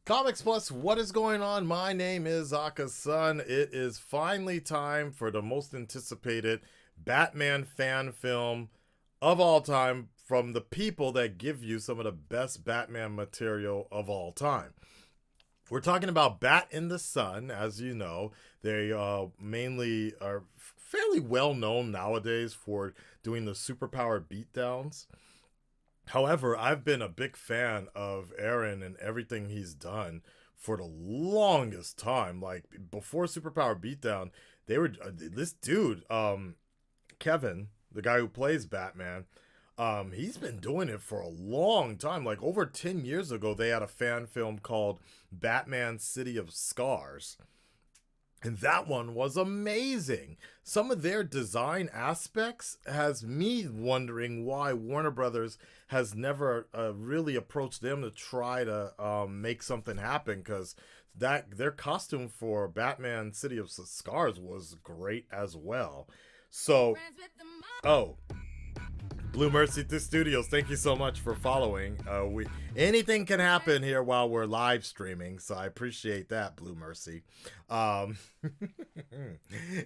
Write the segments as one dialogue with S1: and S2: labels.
S1: Comics Plus, what is going on? My name is Akasan. It is finally time for the most anticipated Batman fan film of all time from the people that give you some of the best Batman material of all time. We're talking about Bat in the Sun, as you know. They mainly are fairly well known nowadays for doing the superpower beatdowns. However, I've been a big fan of Aaron and everything he's done for the longest time. Like before Superpower Beatdown, they were this dude, Kevin, the guy who plays Batman. He's been doing it for a long time. Like over 10 years ago, they had a fan film called Batman City of Scars. And that one was amazing. Some of their design aspects has me wondering why Warner Brothers has never really approached them to try to make something happen, because that their costume for Batman City of Scars was great as well. So, oh, Blue Mercy 2 Studios, thank you so much for following. Anything can happen here while we're live streaming, so I appreciate that, Blue Mercy.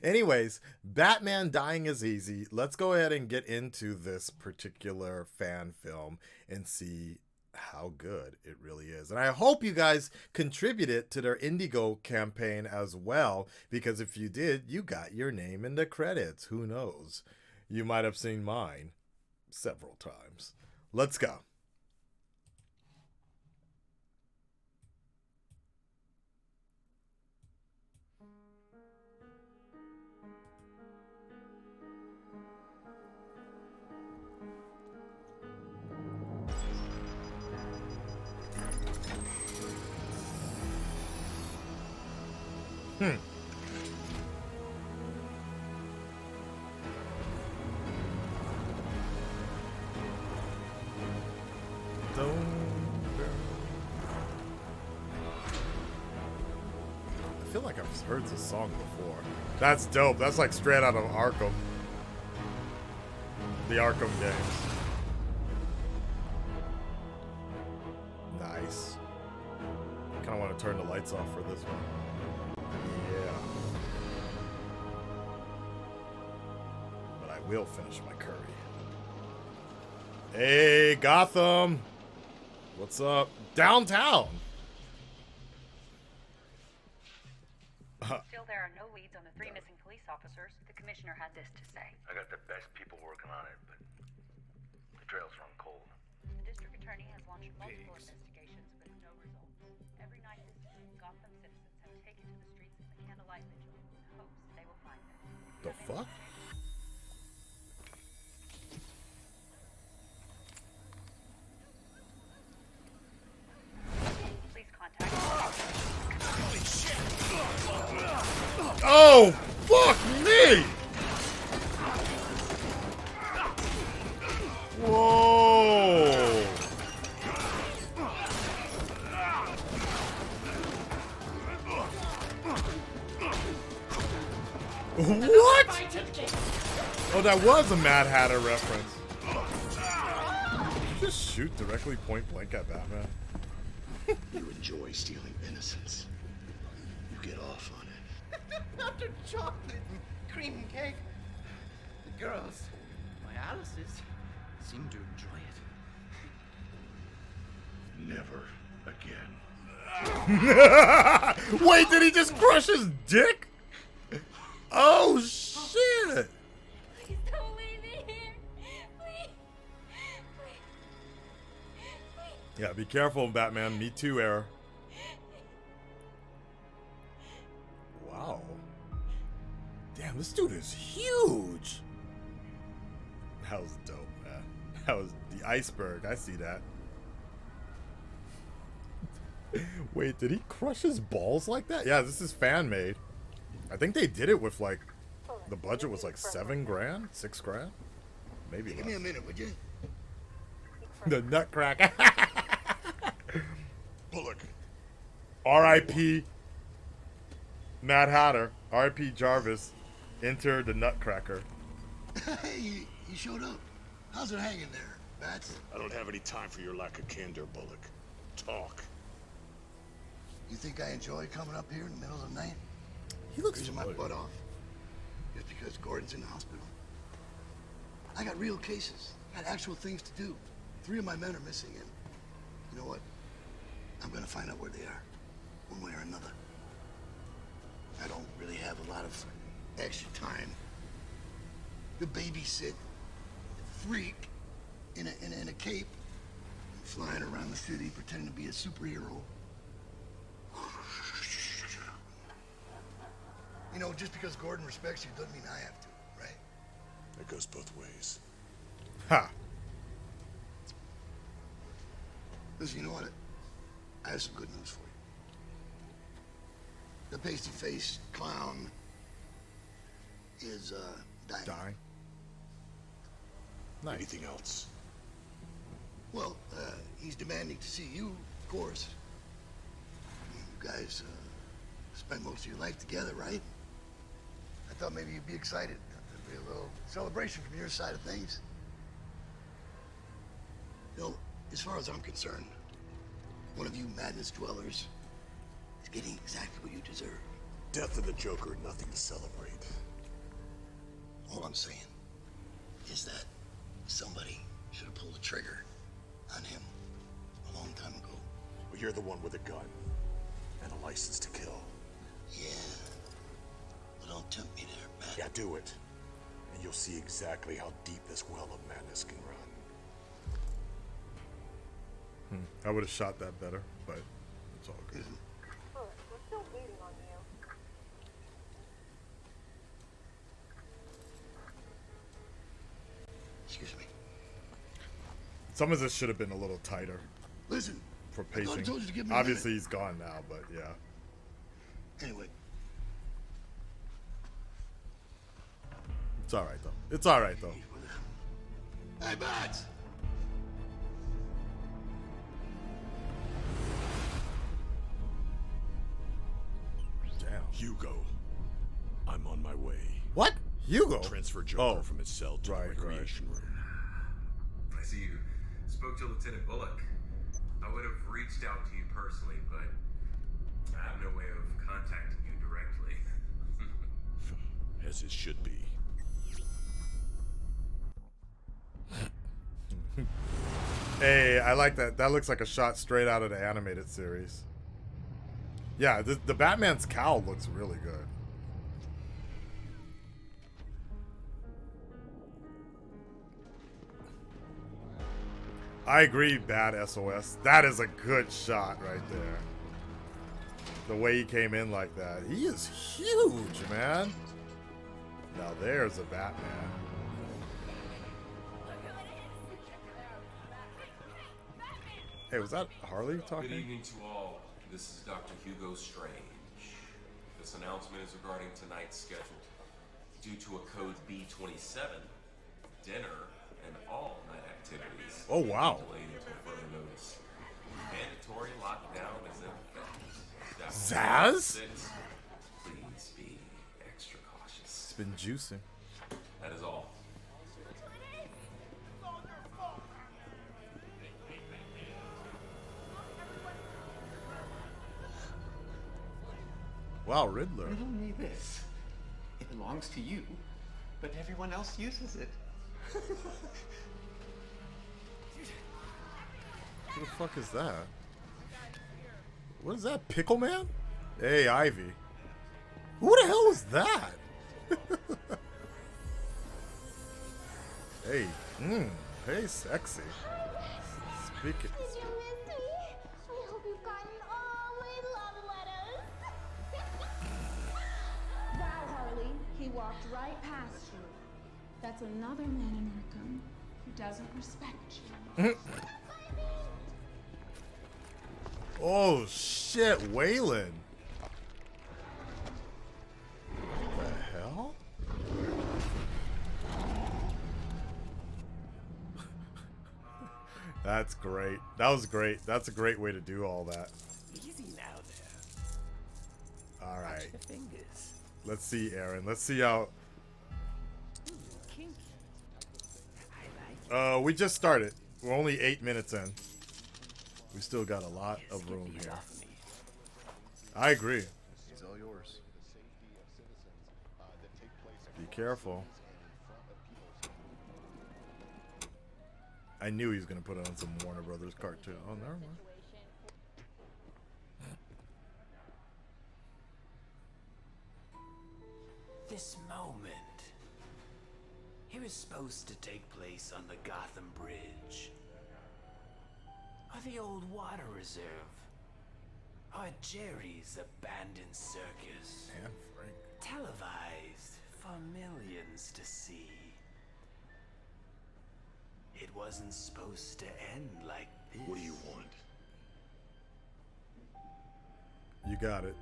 S1: Anyways, Batman Dying is Easy. Let's go ahead and get into this particular fan film and see how good it really is. And I hope you guys contributed to their Indigo campaign as well, because if you did, you got your name in the credits. Who knows? You might have seen mine several times. Let's go. I feel like I've heard this song before. That's dope. That's like straight out of Arkham. The Arkham games. Nice. I kind of want to turn the lights off for this one. Yeah. But I will finish my curry. Hey, Gotham! What's up? Downtown!
S2: Still, there are no leads on the 3 missing police officers. The commissioner had this to say.
S3: I got the best people working on it, but the trails run cold.
S2: The district attorney has launched multiple investigations with no results. Every night this season, Gotham citizens have taken to the streets in the candlelight vigil in hopes they will find them.
S1: The fuck?
S2: Please contact.
S1: Oh, fuck me! Whoa! What? Oh, that was a Mad Hatter reference. Just shoot directly point blank at Batman.
S3: You enjoy stealing innocence. You get off on it.
S4: After chocolate and cream cake, the girls, my Alice's, seem to enjoy it.
S3: Never again.
S1: Wait, did he just crush his dick? Oh, shit!
S5: Please don't leave me here. Please. Please.
S1: Yeah, be careful, Batman. Me too, error. Wow. Damn, this dude is huge. That was dope, man. That was the iceberg. I see that. Wait, did he crush his balls like that? Yeah, this is fan made. I think they did it with like, the budget was like $7 grand, $6 grand, maybe
S3: Give me a
S1: less.
S3: minute, would you?
S1: The Nutcracker.
S3: Bullock.
S1: R.I.P. Mad Hatter. R.I.P. Jarvis. Enter the Nutcracker.
S3: Hey, you showed up. How's it hanging there, Bats?
S6: I don't have any time for your lack of candor, Bullock. Talk.
S3: You think I enjoy coming up here in the middle of the night?
S1: He looks
S3: Freezing my
S1: familiar.
S3: butt off. Just because Gordon's in the hospital. I got real cases. I got actual things to do. 3 of my men are missing, and you know what? I'm gonna find out where they are, one way or another. I don't really have a lot of extra time to babysit a freak in a cape, flying around the city pretending to be a superhero. You know, just because Gordon respects you doesn't mean I have to, right?
S6: It goes both ways.
S1: Ha!
S3: Listen, you know what? I have some good news for you. The pasty-faced clown is, dying.
S1: Dying. Nice.
S6: Anything else?
S3: Well, he's demanding to see you, of course. You guys, spent most of your life together, right? I thought maybe you'd be excited. There'd be a little celebration from your side of things. You know, as far as I'm concerned, one of you madness dwellers is getting exactly what you deserve.
S6: Death of the Joker, nothing to celebrate.
S3: All I'm saying is that somebody should have pulled the trigger on him a long time ago.
S6: Well, you're the one with a gun and a license to kill.
S3: Yeah. Well, don't tempt me there, man.
S6: Yeah, do it. And you'll see exactly how deep this well of madness can run.
S1: I would have shot that better, but it's all good.
S2: We're still waiting on you.
S3: Excuse me.
S1: Some of this should have been a little tighter
S3: Listen.
S1: for
S3: I thought I
S1: pacing.
S3: told you to give me a
S1: Obviously, he's gone now, but yeah.
S3: Anyway,
S1: It's all right, though. It's all right, though.
S3: hey, Bats!
S1: Damn.
S6: Hugo, I'm on my way.
S1: What? Hugo?
S6: Transfer Joker
S1: Oh,
S6: from his cell to
S1: right,
S6: the recreation room.
S7: I see you spoke to Lieutenant Bullock. I would have reached out to you personally, but I have no way of contacting you directly.
S6: As it should be.
S1: Hey, I like that. That looks like a shot straight out of the animated series. Yeah, the Batman's cowl looks really good. I agree, Bad SOS. That is a good shot right there. The way he came in like that. He is huge, man. Now there's a Batman. Hey, was that Harley talking?
S7: Good evening to all. This is Dr. Hugo Strange. This announcement is regarding tonight's schedule. Due to a code B27, dinner and all night activities
S1: Oh, wow.
S7: will be delayed until further notice. Mandatory lockdown is in effect.
S1: Zaz?
S7: 6, please be extra cautious.
S1: It's been juicing.
S7: That is all.
S1: Wow, Riddler.
S4: Riddle me this. It belongs to you, but everyone else uses it.
S1: Who the fuck is that? What is that, Pickle Man? Hey, Ivy. Who the hell is that? Hey, hey, sexy. Speaking.
S5: Did you miss me? I hope you've gotten all my love letters.
S8: Wow, Harley, he walked right past you. That's another man in Arkham who doesn't respect you.
S1: Oh shit, Waylon. What the hell? That's great. That was great. That's a great way to do all that.
S4: Easy now there.
S1: All right.
S4: Watch the fingers.
S1: Let's see, Aaron. Let's see how.
S4: Kinky. I like
S1: We just started. We're only 8 minutes in. We still got a lot
S4: it.
S1: of room
S4: Get these
S1: here.
S4: off me.
S1: I agree.
S9: It's all yours.
S1: Be careful. I knew he was gonna put on some Warner Brothers cartoon. Oh, never mind.
S10: This moment. It was supposed to take place on the Gotham Bridge. Or the old water reserve. Or Jerry's abandoned circus.
S1: And Frank.
S10: Televised for millions to see. It wasn't supposed to end like this.
S6: What do you want?
S1: You got it.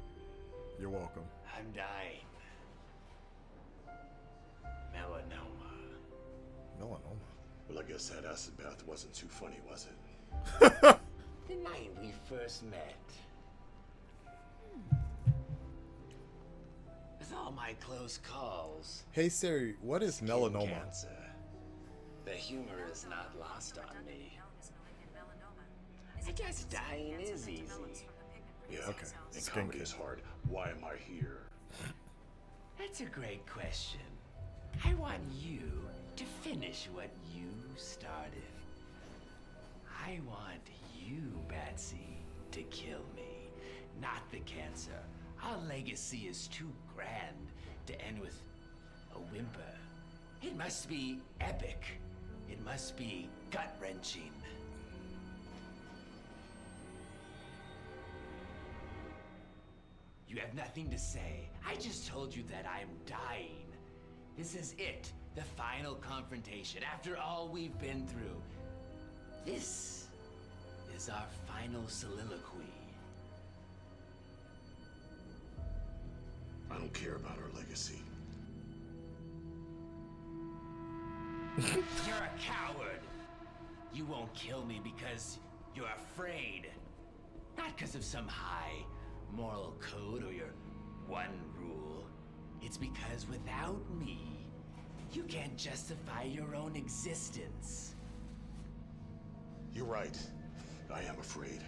S1: You're welcome.
S10: I'm dying. Melanoma.
S1: Melanoma.
S6: Well, I guess that acid bath wasn't too funny, was it?
S10: The night we first met. With all my close calls.
S1: Hey Siri, what is
S10: Skin
S1: melanoma?
S10: Cancer. The humor is not lost on me. I guess dying is easy.
S6: Yeah.
S1: Okay.
S6: And
S1: Skin
S6: comedy is hard. Why am I here?
S10: That's a great question. I want you to finish what you started. I want you, Batsy, to kill me, not the cancer. Our legacy is too grand to end with a whimper. It must be epic. It must be gut-wrenching. You have nothing to say. I just told you that I'm dying. This is it, the final confrontation, after all we've been through. This is our final soliloquy.
S6: I don't care about our legacy.
S10: You're a coward. You won't kill me because you're afraid. Not because of some high moral code or your one rule. It's because without me, you can't justify your own existence.
S6: You're right. I am afraid.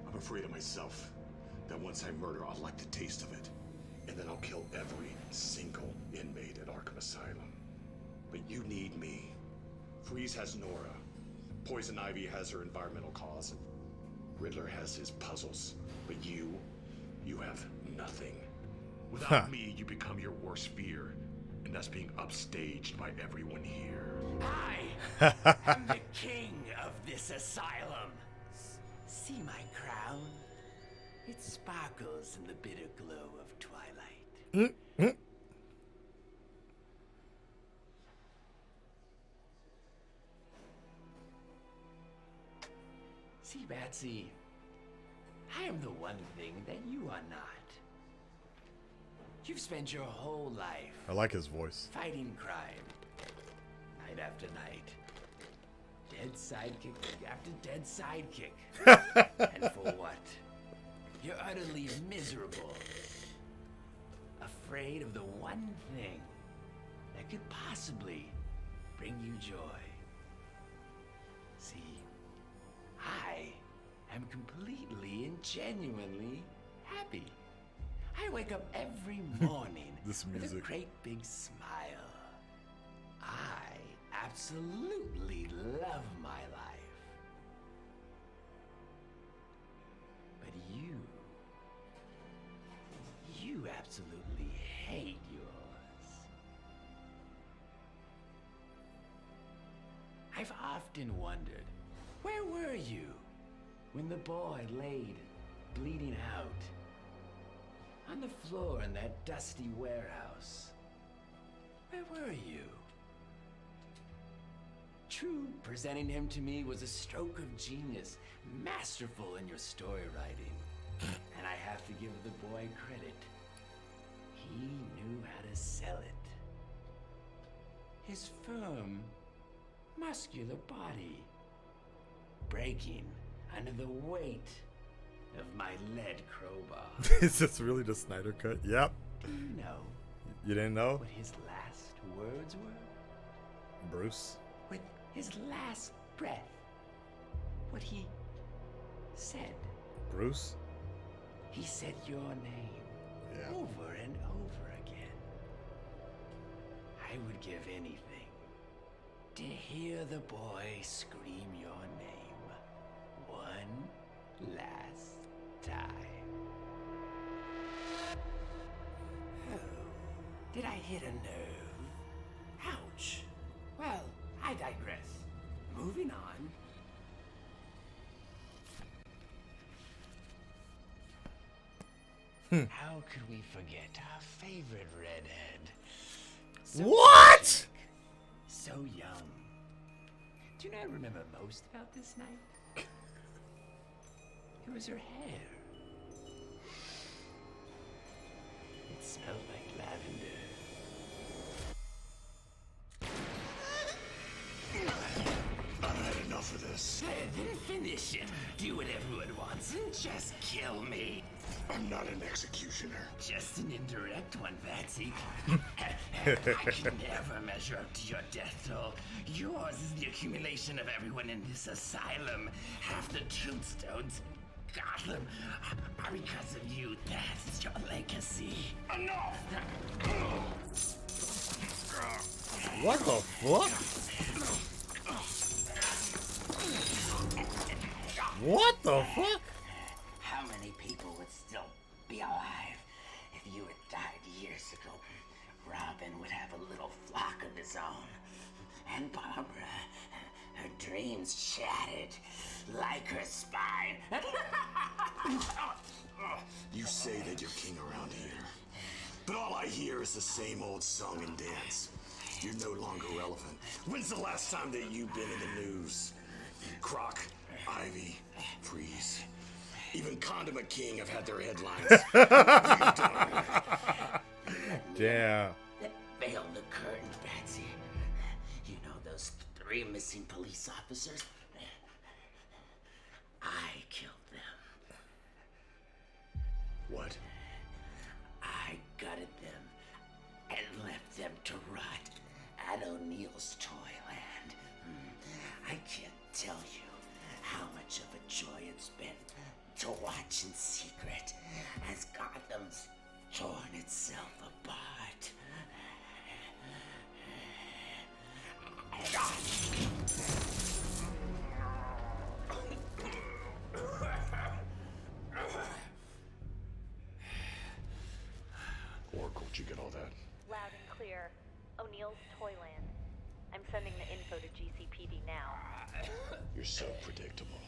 S6: I'm afraid of myself. That once I murder, I'll like the taste of it. And then I'll kill every single inmate at Arkham Asylum. But you need me. Freeze has Nora. Poison Ivy has her environmental cause. And Riddler has his puzzles. But you have nothing. Without me, you become your worst fear. And that's being upstaged by everyone here.
S10: I am the king of this asylum. See my crown? It sparkles in the bitter glow of twilight. See, Batsy, I am the one thing that you are not. You've spent your whole life
S1: I like his voice.
S10: fighting crime, night after night. Dead sidekick after dead sidekick. And for what? You're utterly miserable. Afraid of the one thing that could possibly bring you joy. See, I am completely and genuinely happy. I wake up every morning
S1: This
S10: with a
S1: music.
S10: great big smile. I absolutely love my life. But you absolutely hate yours. I've often wondered, where were you when the boy laid bleeding out on the floor in that dusty warehouse? Where were you? True, presenting him to me was a stroke of genius, masterful in your story writing. And I have to give the boy credit. He knew how to sell it. His firm, muscular body, breaking under the weight of my lead crowbar.
S1: Is this really the Snyder cut? Yep.
S10: Do you know
S1: You didn't know?
S10: what his last words were?
S1: Bruce?
S10: With his last breath, what he said.
S1: Bruce?
S10: He said your name over and over again. I would give anything to hear the boy scream your name one last time. Oh, did I hit a nerve? Ouch. Well, I digress. Moving on. How could we forget our favorite redhead? So
S1: What?
S10: magic, so young. Do you know what I remember most about this night? It was her hair. It smelled like lavender.
S6: I've had enough of this.
S10: Then finish it. Do what everyone wants and just kill me.
S6: I'm not an executioner.
S10: Just an indirect one, Patsy. I can never measure up to your death toll. Yours is the accumulation of everyone in this asylum. Half the tombstones in Gotham are because of you. That's your legacy.
S6: Enough!
S1: What the fuck? What the fuck?
S10: How many people would still be alive if you had died years ago? Robin would have a little flock of his own. And Barbara, her dreams shattered like her spine.
S6: You say that you're king around here, but all I hear is the same old song and dance. You're no longer relevant. When's the last time that you've been in the news? Croc, Ivy, Freeze. Even Condiment King have had their headlines.
S1: Damn.
S10: Veil the curtain, Patsy. You know those 3 missing police officers? I killed them.
S6: What?
S10: I gutted them and left them to rot at O'Neill's Toyland. I can't tell you how much of a joy it's been to watch in secret as Gotham's torn itself apart.
S6: Oracle, did you get all that?
S2: Loud and clear. O'Neill's Toyland. I'm sending the info to GCPD now.
S6: You're so predictable.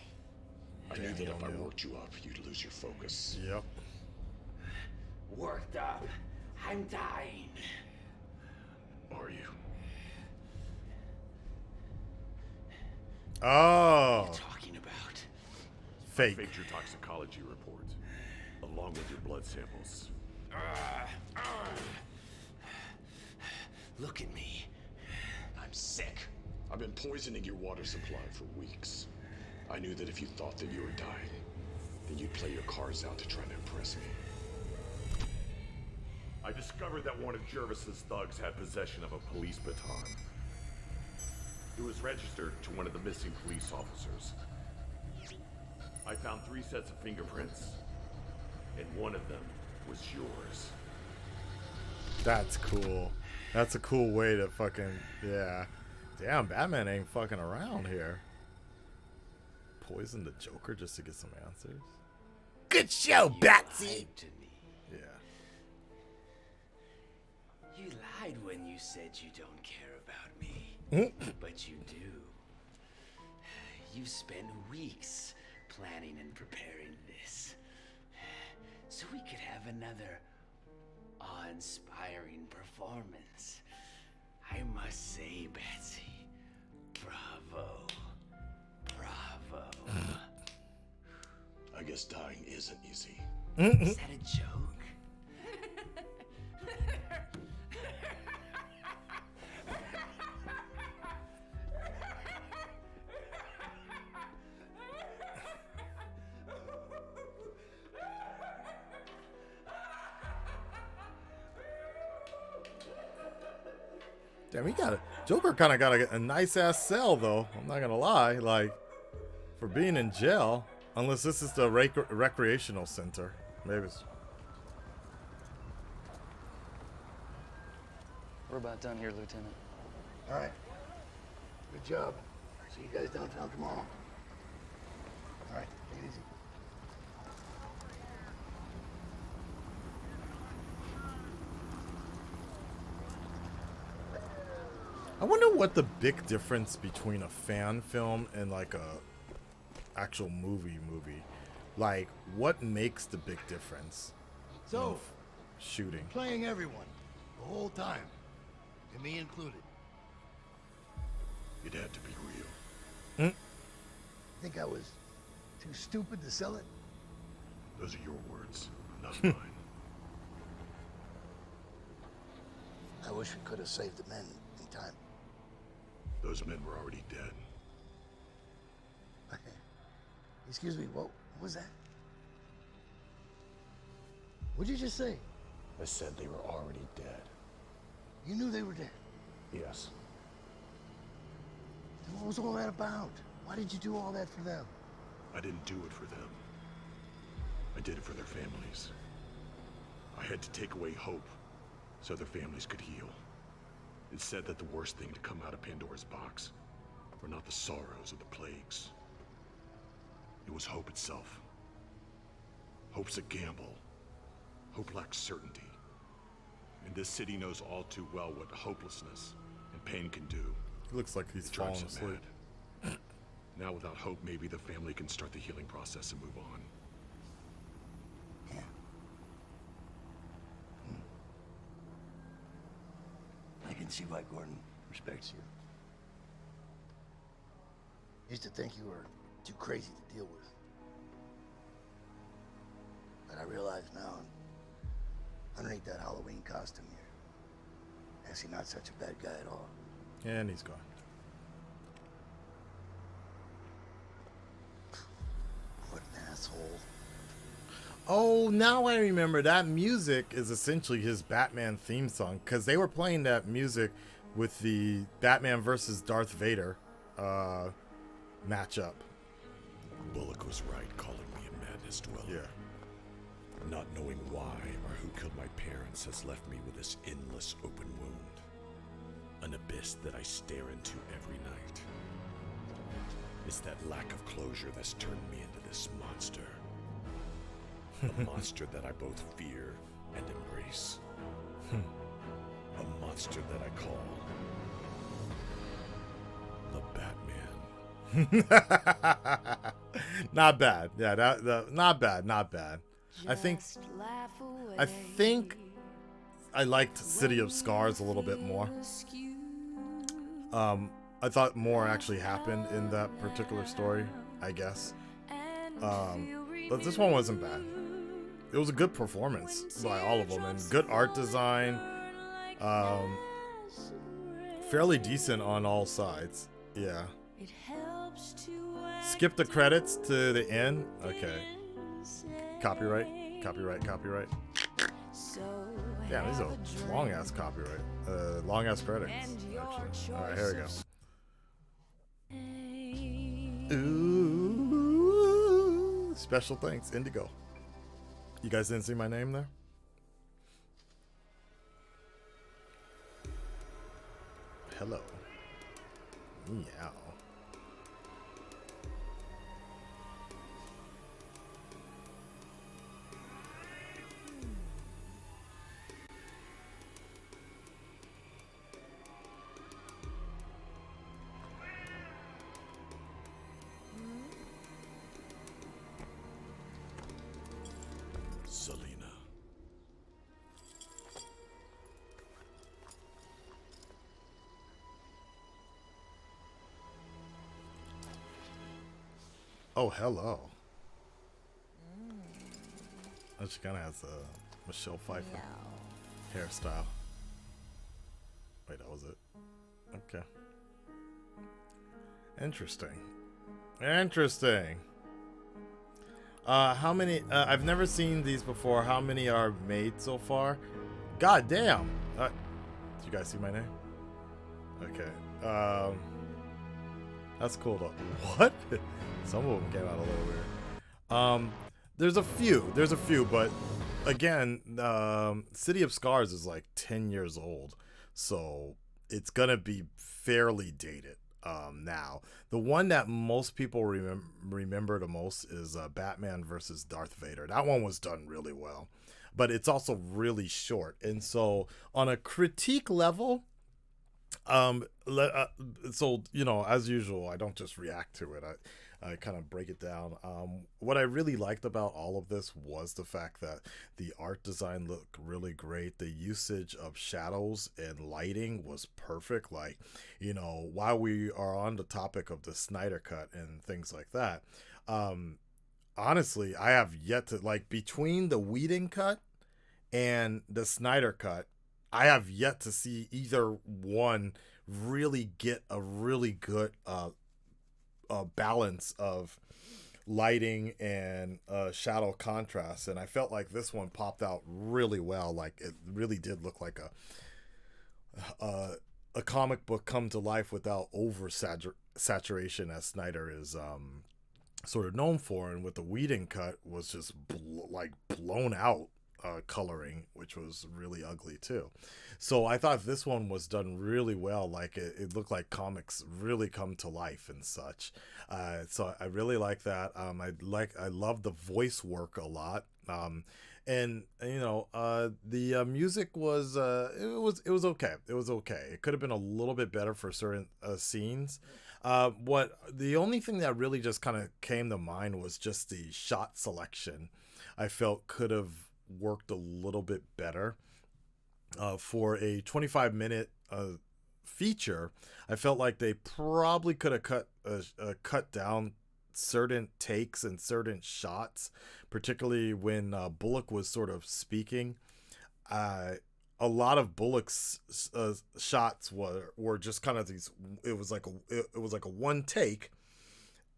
S6: I knew that if I worked you up, you'd lose your focus.
S1: Yep.
S10: Worked up. I'm dying.
S6: Are you?
S1: Oh.
S10: Talking about
S1: Fake.
S6: Faked your toxicology report, along with your blood samples.
S10: Look at me. I'm sick.
S6: I've been poisoning your water supply for weeks. I knew that if you thought that you were dying, then you'd play your cards out to try to impress me. I discovered that one of Jervis's thugs had possession of a police baton. It was registered to one of the missing police officers. I found 3 sets of fingerprints, and one of them was yours.
S1: That's cool. That's a cool way to fucking, yeah. Damn, Batman ain't fucking around here. Poison the Joker just to get some answers. Good show, Batsy!
S10: Lied to me.
S1: Yeah.
S10: You lied when you said you don't care about me. But you do. You spent weeks planning and preparing this. So we could have another awe-inspiring performance. I must say, Betsy, bravo. Bravo.
S6: I guess dying isn't easy.
S10: Is that a joke?
S1: Damn, he got a Joker kind of got a nice ass cell though. I'm not gonna lie, like for being in jail. Unless this is the recreational center. Maybe it's...
S9: We're about done here, Lieutenant.
S3: All right. Good job. See you guys downtown tomorrow. All right, take it easy.
S1: I wonder what the big difference between a fan film and like a actual movie. Like, what makes the big difference?
S3: So,
S1: shooting.
S3: Playing everyone the whole time, and me included.
S6: It had to be real.
S3: Think I was too stupid to sell it?
S6: Those are your words, not mine.
S3: I wish we could have saved the men in time.
S6: Those men were already dead.
S3: Excuse me, what was that? What'd you just say?
S6: I said they were already dead.
S3: You knew they were dead.
S6: Yes.
S3: Then what was all that about? Why did you do all that for them?
S6: I didn't do it for them. I did it for their families. I had to take away hope so their families could heal. It said that the worst thing to come out of Pandora's box were not the sorrows of the plagues. It was hope itself. Hope's a gamble. Hope lacks certainty. And this city knows all too well what hopelessness and pain can do.
S1: It looks like he's falling asleep.
S6: Now without hope, maybe the family can start the healing process and move on.
S3: Yeah. I can see why Gordon respects you. Used to think you were too crazy to deal with. But I realize now, underneath that Halloween costume, you're actually not such a bad guy at all.
S1: And he's gone.
S3: What an asshole.
S1: Oh, now I remember. That music is essentially his Batman theme song, because they were playing that music with the Batman versus Darth Vader matchup.
S6: Bullock was right calling me a madness dweller.
S1: Yeah.
S6: Not knowing why or who killed my parents has left me with this endless open wound. An abyss that I stare into every night. It's that lack of closure that's turned me into this monster. A monster that I both fear and embrace. A monster that I call the Batman.
S1: Not bad. Yeah, not bad. Not bad. I think I liked City of Scars a little bit more. I thought more actually happened in that particular story, I guess. But this one wasn't bad. It was a good performance by all of them, and good art design. Fairly decent on all sides. Yeah. Skip the credits to the end. Okay. Copyright. Damn, these are long ass copyright. Long ass credits. Actually. Alright, here we go. Ooh. Special thanks, Indigo. You guys didn't see my name there? Hello. Meow.
S6: Selena.
S1: Oh, hello. Oh, she kind of has a Michelle Pfeiffer hairstyle. Wait, that was it. Okay. Interesting. How many? I've never seen these before. How many are made so far? God damn. Did you guys see my name? Okay. That's cool though. What? Some of them came out a little weird. There's a few, but again, City of Scars is like 10 years old, so it's gonna be fairly dated now. The one that most people remember the most is Batman versus Darth Vader. That one was done really well, but it's also really short, and so on a critique level, so as usual, I don't just react to it. I kind of break it down. What I really liked about all of this was the fact that the art design looked really great. The usage of shadows and lighting was perfect. Like, while we are on the topic of the Snyder Cut and things like that, honestly, I have yet to, like, between the Whedon cut and the Snyder Cut, I have yet to see either one really get a really good balance of lighting and shadow contrast, and I felt like this one popped out really well. Like, it really did look like a comic book come to life without over saturation, as Snyder is sort of known for, and with the Whedon cut was just blown out coloring, which was really ugly too. So I thought this one was done really well. Like, it looked like comics really come to life and such. So I really like that. I love the voice work a lot. And the music was it was okay. It was okay. It could have been a little bit better for certain scenes. The only thing that really just kind of came to mind was just the shot selection. I felt could have worked a little bit better. For a 25-minute feature, I felt like they probably could have cut down certain takes and certain shots, particularly when Bullock was sort of speaking. A lot of Bullock's shots were just kind of these. It was like a one take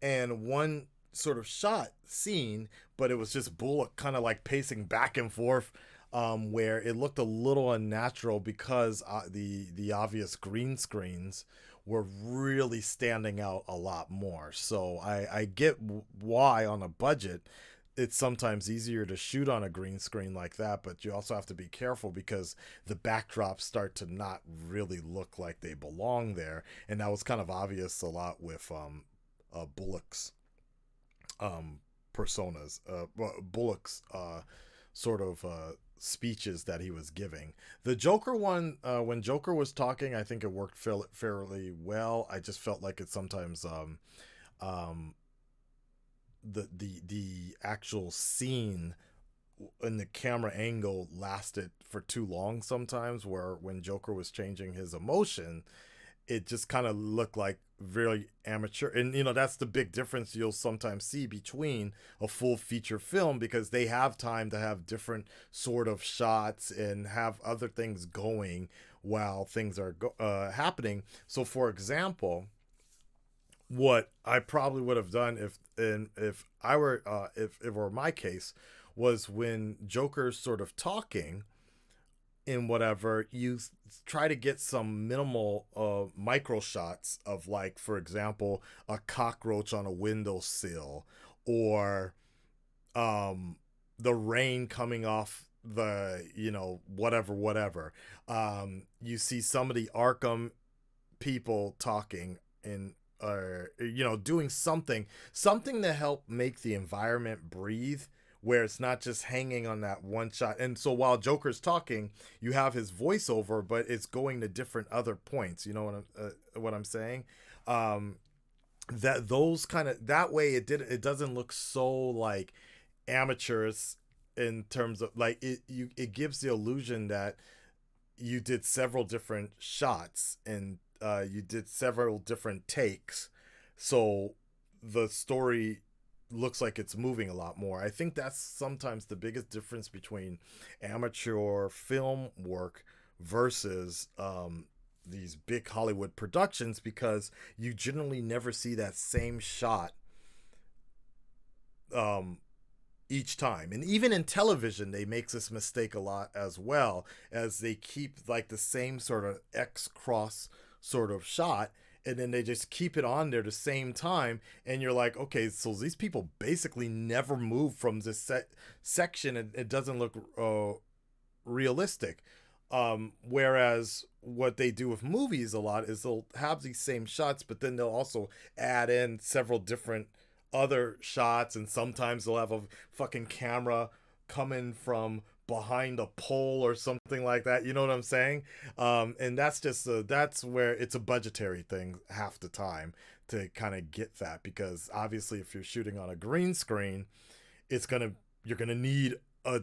S1: and one sort of shot scene, but it was just Bullock kind of like pacing back and forth, where it looked a little unnatural because the obvious green screens were really standing out a lot more. So I get why on a budget it's sometimes easier to shoot on a green screen like that, but you also have to be careful because the backdrops start to not really look like they belong there, and that was kind of obvious a lot with Bullock's personas, Bullock's sort of speeches that he was giving. The Joker one, when Joker was talking, I think it worked fairly well. I just felt like it sometimes the actual scene and the camera angle lasted for too long sometimes, where when Joker was changing his emotion, it just kind of looked like very amateur. And that's the big difference you'll sometimes see between a full feature film, because they have time to have different sort of shots and have other things going while things are happening. So for example, what I probably would have done if it were my case, was when Joker's sort of talking in whatever, you try to get some minimal micro shots of, like, for example, a cockroach on a windowsill, or the rain coming off the whatever. You see some of the Arkham people talking in, or doing something to help make the environment breathe, where it's not just hanging on that one shot. And so while Joker's talking, you have his voiceover, but it's going to different other points. You know what I'm saying? That those kind of, that way it doesn't look so like amateurs, in terms of, like, it gives the illusion that you did several different shots and you did several different takes, so the story looks like it's moving a lot more. I think that's sometimes the biggest difference between amateur film work versus these big Hollywood productions, because you generally never see that same shot each time. And even in television, they make this mistake a lot as well, as they keep like the same sort of X cross sort of shot, and then they just keep it on there the same time, and you're like, okay, so these people basically never move from this section, and it doesn't look realistic. Whereas what they do with movies a lot is they'll have these same shots, but then they'll also add in several different other shots, and sometimes they'll have a fucking camera coming from behind a pole or something like that. You know what I'm saying? And that's just that's where it's a budgetary thing half the time to kind of get that, because obviously if you're shooting on a green screen, you're gonna need a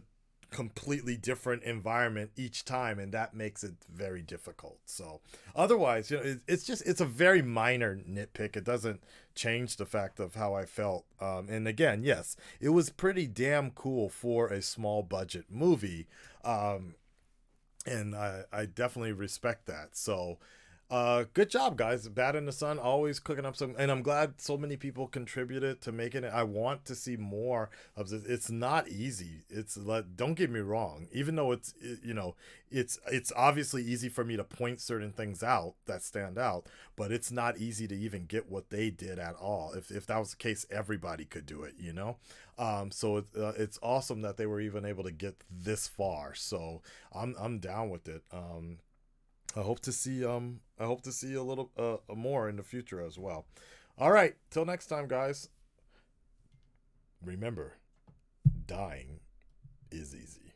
S1: completely different environment each time, and that makes it very difficult. So otherwise, it's a very minor nitpick. It doesn't change the fact of how I felt. And again, yes, it was pretty damn cool for a small budget movie, and I definitely respect that. So good job, guys. Bad in the Sun always cooking up some, and I'm glad so many people contributed to making it. I want to see more of this. It's not easy. It's like, don't get me wrong, even though it's obviously easy for me to point certain things out that stand out, but it's not easy to even get what they did at all. If that was the case, everybody could do it, so it's awesome that they were even able to get this far. So I'm down with it. I hope to see a little more in the future as well. All right, till next time, guys. Remember, dying is easy.